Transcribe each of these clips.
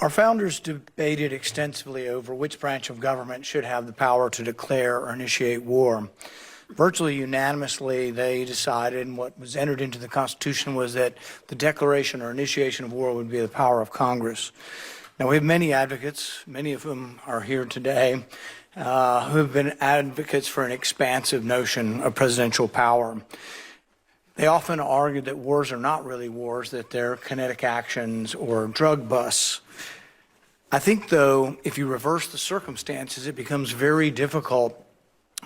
Our founders debated extensively over which branch of government should have the power to declare or initiate war. Virtually unanimously, they decided, and what was entered into the Constitution was that the declaration or initiation of war would be the power of Congress. Now, we have many advocates, many of whom are here today, who have been advocates for an expansive notion of presidential power. They often argue that wars are not really wars, that they're kinetic actions or drug busts. I think, though, if you reverse the circumstances, it becomes very difficult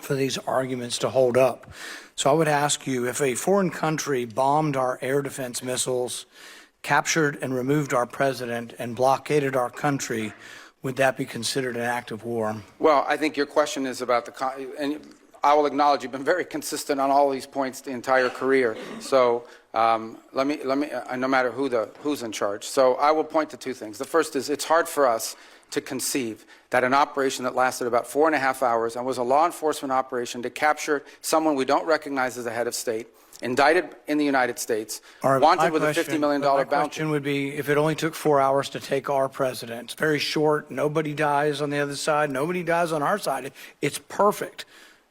for these arguments to hold up. So I would ask you, if a foreign country bombed our air defense missiles, captured and removed our president, and blockaded our country, would that be considered an act of war? Well, I think your question is about and I will acknowledge you've been very consistent on all these points the entire career. So let me, no matter who's in charge. So I will point to two things. The first is it's hard for us to conceive that an operation that lasted about 4.5 hours and was a law enforcement operation to capture someone we don't recognize as a head of state, indicted in the United States, wanted with a $50 million bounty. My question would be, if it only took 4 hours to take our president, it's very short, nobody dies on the other side, nobody dies on our side, it's perfect.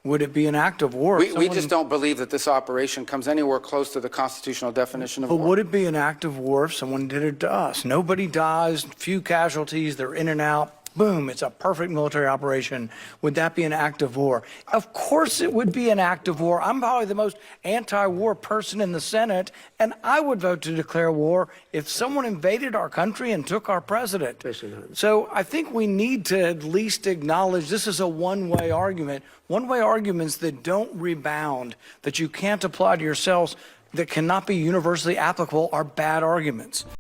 Would it be an act of war? We just don't believe that this operation comes anywhere close to the constitutional definition of war. But would it be an act of war if someone did it to us? Nobody dies, few casualties, they're in and out. Boom, it's a perfect military operation. Would that be an act of war? Of course it would be an act of war. I'm probably the most anti-war person in the Senate, and I would vote to declare war if someone invaded our country and took our president. So I think we need to at least acknowledge this is a one-way argument. One-way arguments that don't rebound, that you can't apply to yourselves, that cannot be universally applicable, are bad arguments.